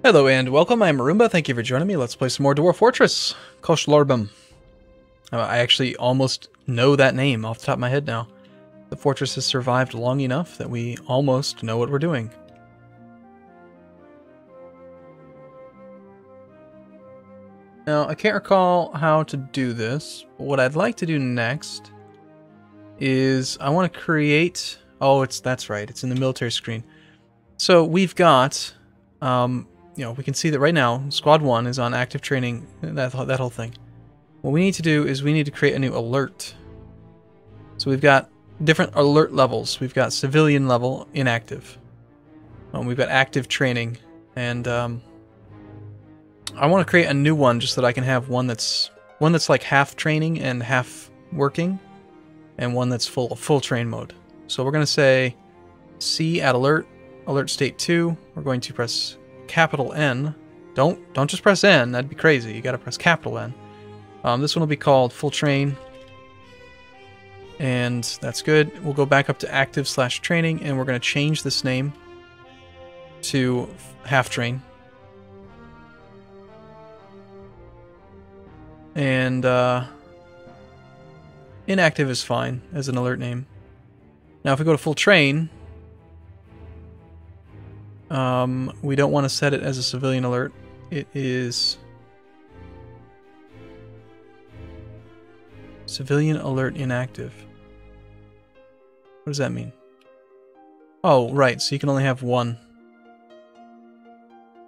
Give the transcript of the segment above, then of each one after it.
Hello and welcome, I'm Arumba, thank you for joining me. Let's play some more Dwarf Fortress, Koshlorbam. I actually almost know that name off the top of my head now. The fortress has survived long enough that we almost know what we're doing. Now, I can't recall how to do this, but what I'd like to do next is I want to create... Oh, that's right, it's in the military screen. So we've got... we can see that right now, Squad 1 is on active training, that whole thing. What we need to do is we need to create a new alert. So we've got different alert levels. We've got civilian level, inactive. We've got active training, and I want to create a new one just so that I can have one that's like half training and half working, and one that's full train mode. So we're going to say C at alert state 2. We're going to press capital N. Don't just press N, that'd be crazy. You gotta press capital N. This one will be called full train, and that's good. We'll go back up to active/training, and we're going to change this name to half train. And inactive is fine as an alert name. Now if we go to full train, we don't want to set it as a civilian alert. It is civilian alert inactive. What does that mean? Oh, right, so you can only have one.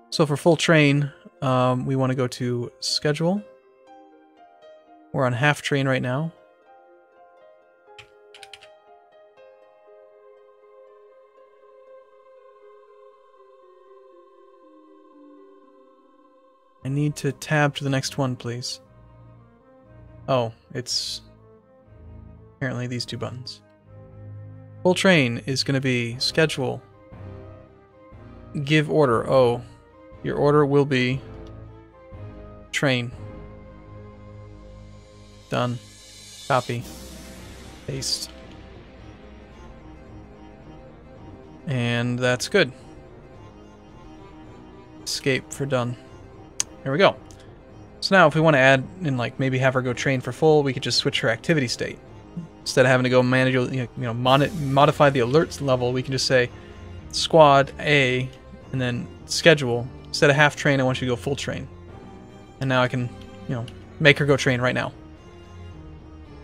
So for full train, we want to go to schedule. We're on half train right now. I need to tab to the next one, please. Oh, it's apparently these two buttons. Full train is going to be schedule. Give order. Oh, your order will be train. Done. Copy. Paste. And that's good. Escape for done. There we go. So now if we want to add and maybe have her go train for full, we could just switch her activity state. Instead of having to go manually, modify the alerts level, we can just say squad A and then schedule. Instead of half train, I want you to go full train. And now I can, make her go train right now.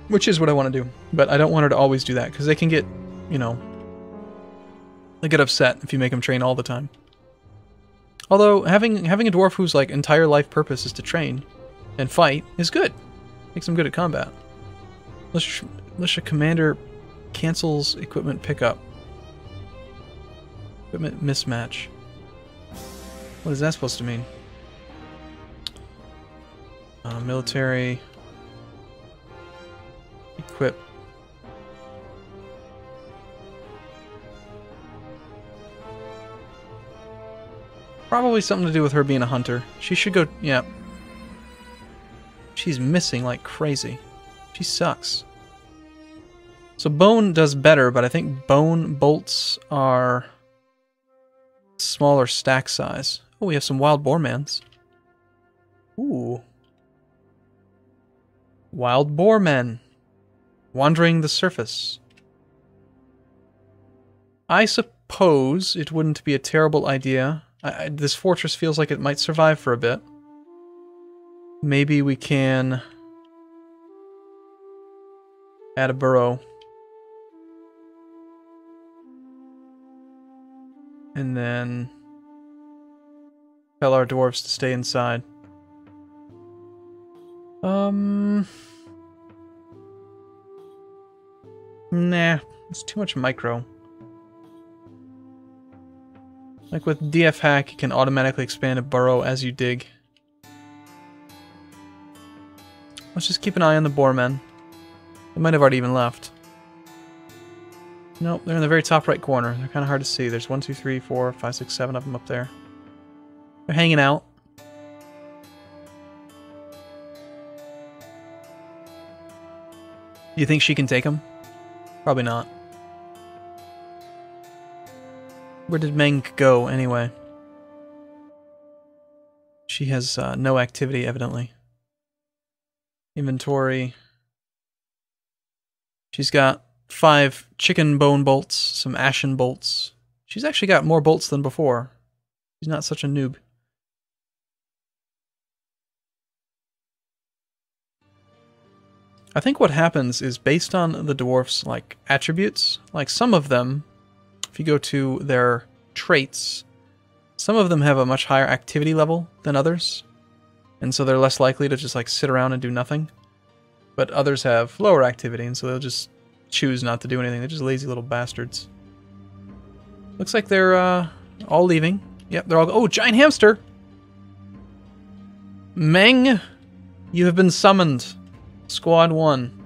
Which is what I want to do. But I don't want her to always do that because they can get, they get upset if you make them train all the time. Although, having a dwarf whose entire life purpose is to train and fight is good. Makes them good at combat. Militia commander cancels equipment pickup. Equipment mismatch. What is that supposed to mean? Military. Equip. Probably something to do with her being a hunter. She should go... yeah. She's missing like crazy. She sucks. So bone does better, but I think bone bolts are smaller stack size. Oh, we have some wild boar mans. Ooh. Wild boar men. Wandering the surface. I suppose it wouldn't be a terrible idea. This fortress feels like it might survive for a bit. Maybe we can add a burrow. And then tell our dwarves to stay inside. Nah, it's too much micro. Like with DF hack, you can automatically expand a burrow as you dig. Let's just keep an eye on the boarmen. They might have already even left. Nope, they're in the very top right corner. They're kind of hard to see. There's 1, 2, 3, 4, 5, 6, 7 of them up there. They're hanging out. Do you think she can take them? Probably not. Where did Mang go, anyway? She has no activity, evidently. Inventory. She's got 5 chicken bone bolts, some ashen bolts. She's actually got more bolts than before. She's not such a noob. I think what happens is based on the dwarfs' like attributes, like some of them, if you go to their traits, some of them have a much higher activity level than others, and so they're less likely to just like sit around and do nothing. But others have lower activity, and so they'll just choose not to do anything. They're just lazy little bastards. Looks like they're all leaving. Yep, they're all... Oh, giant hamster! Mang, you have been summoned. Squad 1.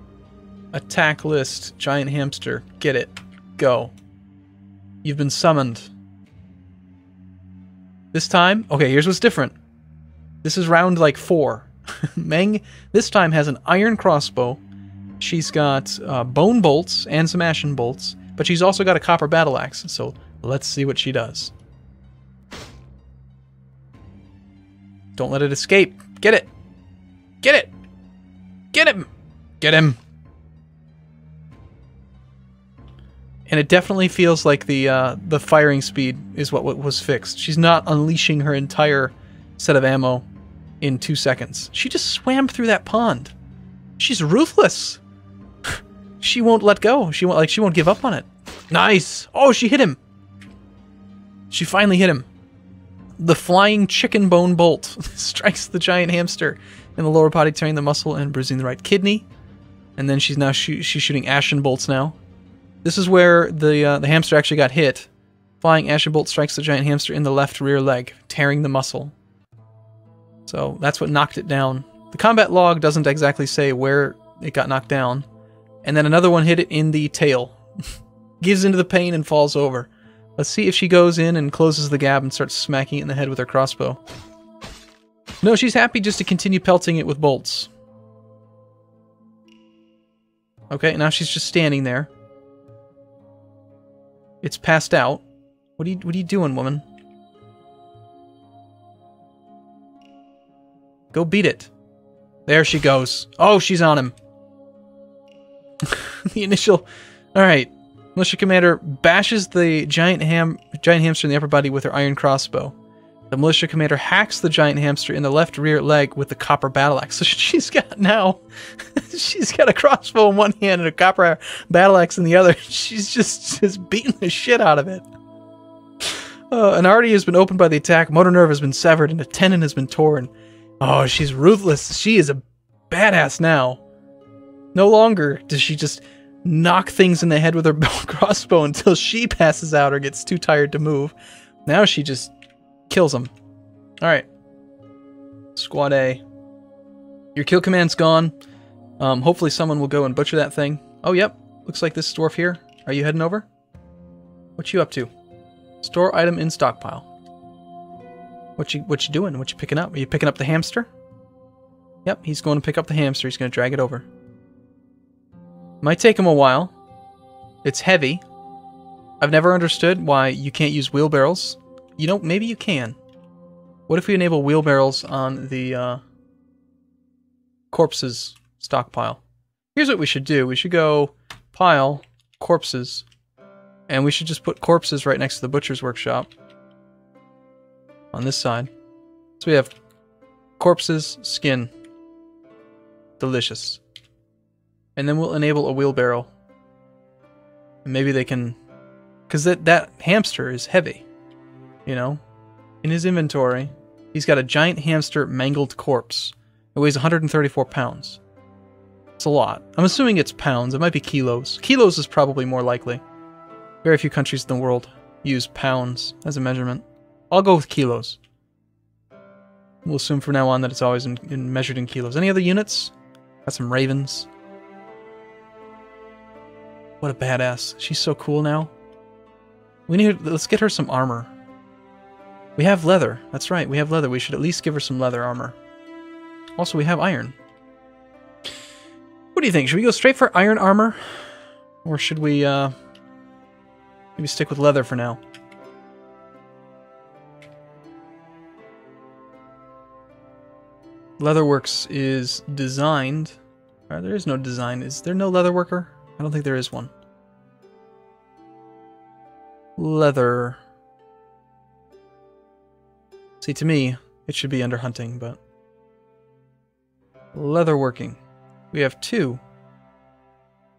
Attack list. Giant hamster. Get it. Go. You've been summoned. This time... Okay, here's what's different. This is round like 4. Mang this time has an iron crossbow. She's got bone bolts and some ashen bolts. But she's also got a copper battle axe. So let's see what she does. Don't let it escape. Get it. Get it. Get him! Get him! And it definitely feels like the firing speed is what was fixed. She's not unleashing her entire set of ammo in 2 seconds. She just swam through that pond. She's ruthless. She won't let go. She won't give up on it. Nice! Oh, she hit him! She finally hit him. The flying chicken bone bolt strikes the giant hamster in the lower body, tearing the muscle and bruising the right kidney. And then she's now she's shooting ashen bolts now. This is where the hamster actually got hit. Flying ashen bolt strikes the giant hamster in the left rear leg, tearing the muscle. So that's what knocked it down. The combat log doesn't exactly say where it got knocked down. And then another one hit it in the tail. Gives into the pain and falls over. Let's see if she goes in and closes the gap and starts smacking it in the head with her crossbow. No, she's happy just to continue pelting it with bolts. Okay, now she's just standing there. It's passed out. What are you doing, woman? Go beat it. There she goes. Oh, she's on him. The initial... Alright. Militia commander bashes the giant hamster in the upper body with her iron crossbow. The militia commander hacks the giant hamster in the left rear leg with the copper battle axe. So she's got now... she's got a crossbow in one hand and a copper battle axe in the other. She's just beating the shit out of it. An artery has been opened by the attack. Motor nerve has been severed and a tendon has been torn. Oh, she's ruthless. She is a badass now. No longer does she just knock things in the head with her crossbow until she passes out or gets too tired to move. Now she just kills them. Alright. Squad A. Your kill command's gone. Hopefully someone will go and butcher that thing. Oh, yep. Looks like this dwarf here. Are you heading over? What you up to? Store item in stockpile. What you doing? What you picking up? Are you picking up the hamster? Yep, he's going to pick up the hamster. He's going to drag it over. Might take him a while. It's heavy. I've never understood why you can't use wheelbarrows. You know, maybe you can. What if we enable wheelbarrows on the corpses stockpile? Here's what we should do. We should go pile corpses. And we should just put corpses right next to the butcher's workshop. On this side. So we have corpses, skin. Delicious. And then we'll enable a wheelbarrow. And maybe they can... Because that hamster is heavy. You know? In his inventory, he's got a giant hamster mangled corpse. It weighs 134 pounds. It's a lot. I'm assuming it's pounds. It might be kilos. Kilos is probably more likely. Very few countries in the world use pounds as a measurement. I'll go with kilos. We'll assume from now on that it's always measured in kilos. Any other units? Got some ravens. What a badass. She's so cool now. Let's get her some armor. We have leather. That's right, we have leather. We should at least give her some leather armor. Also, we have iron. What do you think? Should we go straight for iron armor? Or should we, maybe stick with leather for now? Leatherworks is designed. There is no design. Is there no leatherworker? I don't think there is one. Leather. See, to me, it should be under hunting, but... Leatherworking. We have 2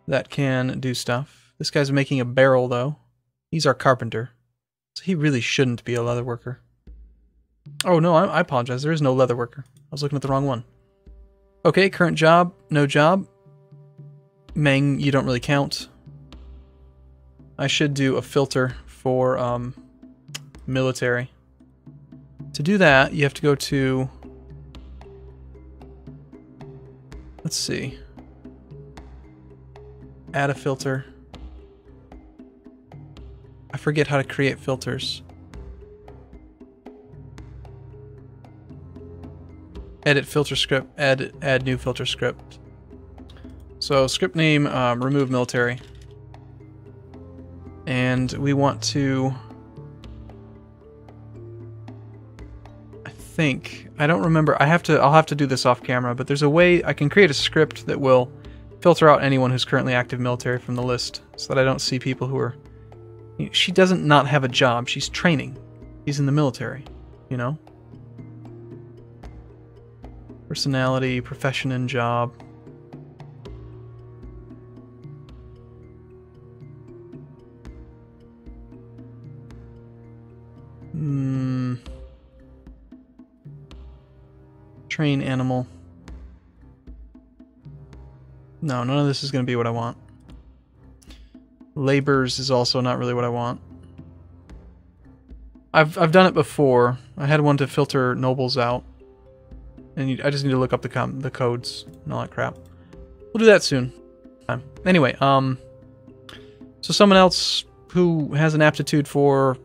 that can do stuff. This guy's making a barrel, though. He's our carpenter. So he really shouldn't be a leatherworker. Oh, no, I apologize. There is no leatherworker. I was looking at the wrong one. Okay, current job, no job. Mang, you don't really count. I should do a filter for military. To do that, you have to go to... Let's see. Add a filter. I forget how to create filters. Edit filter script, add new filter script. So script name, remove military. And we want to... I don't remember. I'll have to do this off camera, but there's a way I can create a script that will filter out anyone who's currently active military from the list, so that I don't see people who are... She doesn't not have a job. She's training. She's in the military, you know? Personality, profession, and job. Train animal. No, none of this is going to be what I want. Labors is also not really what I want. I've done it before. I had one to filter nobles out. And I just need to look up the codes and all that crap. We'll do that soon. Anyway, so someone else who has an aptitude for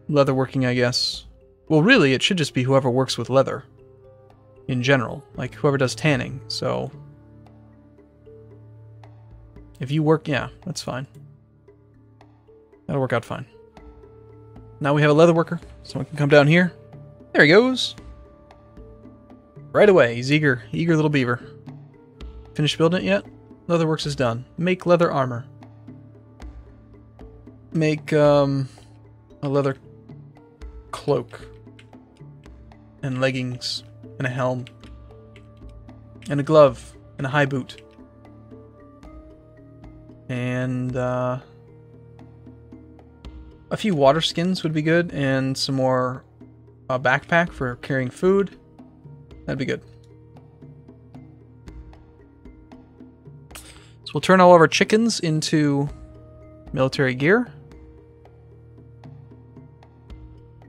leatherworking, I guess. Well, really, it should just be whoever works with leather. In general. Like, whoever does tanning, so... If you work, yeah, that's fine. That'll work out fine. Now we have a leatherworker. Someone can come down here. There he goes. Right away. He's eager. Eager little beaver. Finished building it yet? Leatherworks is done. Make leather armor. Make a leather cloak. And leggings. And a helm. And a glove. And a high boot. And a few water skins would be good. And some more backpack for carrying food. That'd be good. So we'll turn all of our chickens into military gear.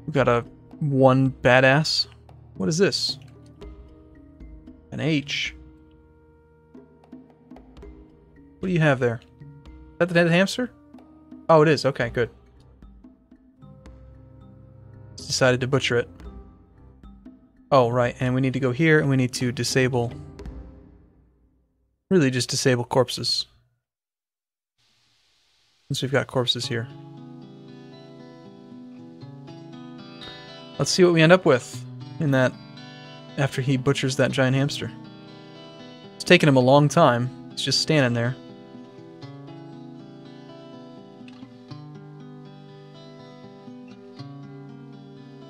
We've got one badass. What is this? An H. What do you have there? Is that the dead hamster? Oh, it is. Okay, good. Just decided to butcher it. Oh, right, and we need to go here, and we need to disable... Really just disable corpses. Since we've got corpses here. Let's see what we end up with in that... after he butchers that giant hamster. It's taken him a long time. He's just standing there.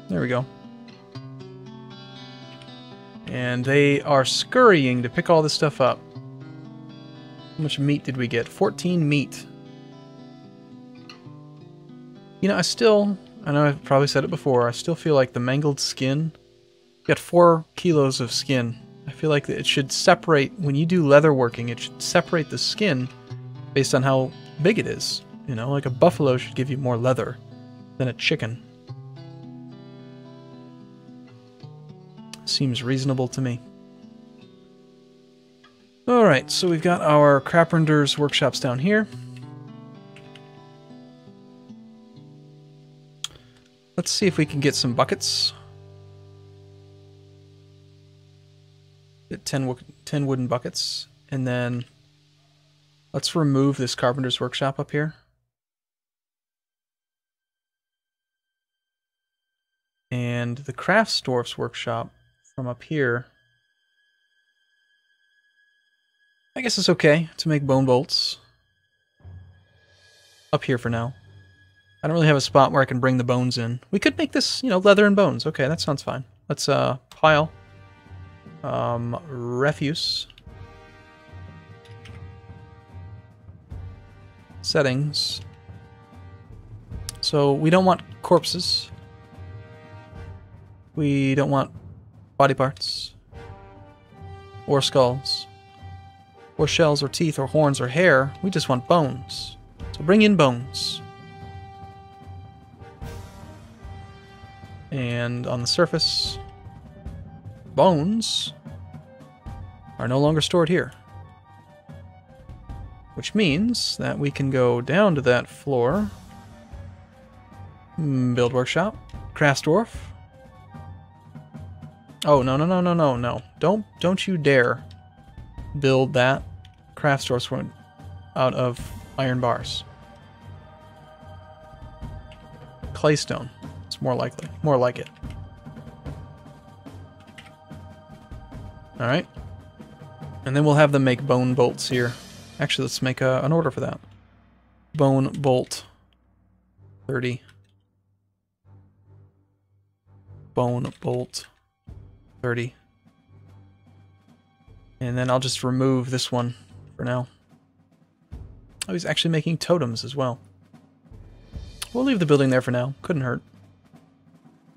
There we go. And they are scurrying to pick all this stuff up. How much meat did we get? 14 meat. You know, I know I've probably said it before, I still feel like the mangled skin... Got 4 kilos of skin. I feel like it should separate, when you do leatherworking, it should separate the skin based on how big it is. You know, like a buffalo should give you more leather than a chicken. Seems reasonable to me. Alright, so we've got our carpenter's workshops down here. Let's see if we can get some buckets. Get 10 wooden buckets. And then let's remove this carpenter's workshop up here. And the craftsdwarf's workshop from up here I guess it's okay to make bone bolts. Up here for now. I don't really have a spot where I can bring the bones in. We could make this, you know, leather and bones. Okay, that sounds fine. Let's pile. Refuse. Settings. So we don't want corpses. We don't want body parts. Or skulls. Or shells, or teeth, or horns, or hair. We just want bones. So bring in bones. And on the surface, bones are no longer stored here. Which means that we can go down to that floor. Build workshop. Crafts dwarf. Oh, no. Don't you dare build that crafts dwarf out of iron bars. Claystone. It's more likely. More like it. Alright. And then we'll have them make bone bolts here. Actually, let's make an order for that. Bone bolt 30. Bone bolt 30. And then I'll just remove this one for now. Oh, he's actually making totems as well. We'll leave the building there for now. Couldn't hurt.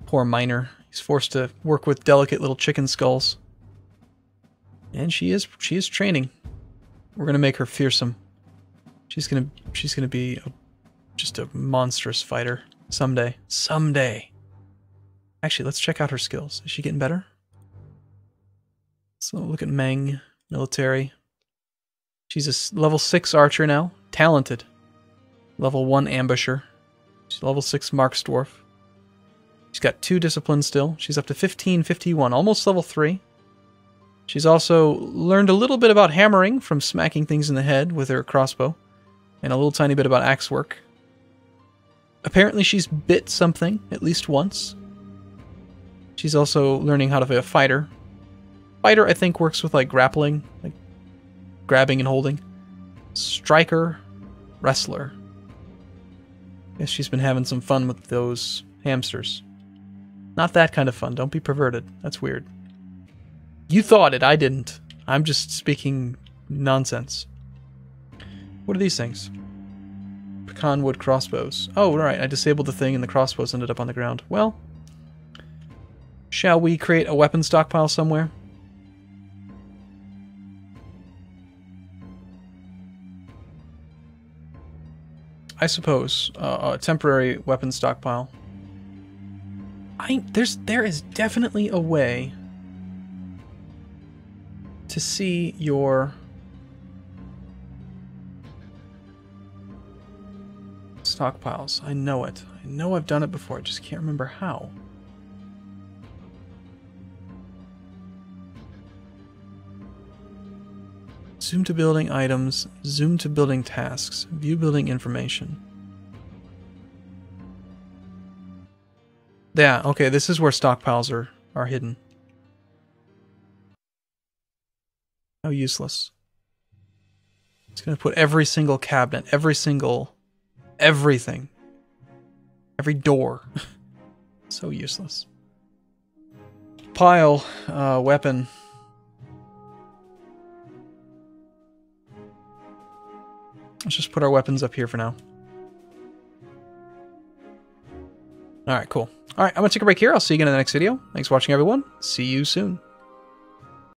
Poor miner. He's forced to work with delicate little chicken skulls. And she is training. We're gonna make her fearsome. She's gonna be just a monstrous fighter someday. Someday. Actually, let's check out her skills. Is she getting better? So look at Mang, military. She's a level 6 archer now. Talented. Level 1 ambusher. She's level 6 marks dwarf. She's got 2 discipline still. She's up to 1551, almost level 3. She's also learned a little bit about hammering from smacking things in the head with her crossbow. And a little tiny bit about axe work. Apparently she's bit something at least once. She's also learning how to be a fighter. Fighter, I think, works with like grappling, like grabbing and holding. Striker, wrestler. Guess she's been having some fun with those hamsters. Not that kind of fun. Don't be perverted. That's weird. You thought it. I didn't. I'm just speaking nonsense. What are these things? Pecan wood crossbows. Oh, right. I disabled the thing and the crossbows ended up on the ground. Well, shall we create a weapon stockpile somewhere? I suppose. A temporary weapon stockpile. There is definitely a way to see your stockpiles. I know it. I know I've done it before. I just can't remember how. Zoom to building items, zoom to building tasks, view building information. Yeah, okay, this is where stockpiles are hidden. How useless. It's gonna put every single cabinet, everything. Every door. So useless. Pile, weapon. Let's just put our weapons up here for now. Alright, cool. Alright, I'm gonna take a break here. I'll see you again in the next video. Thanks for watching, everyone. See you soon.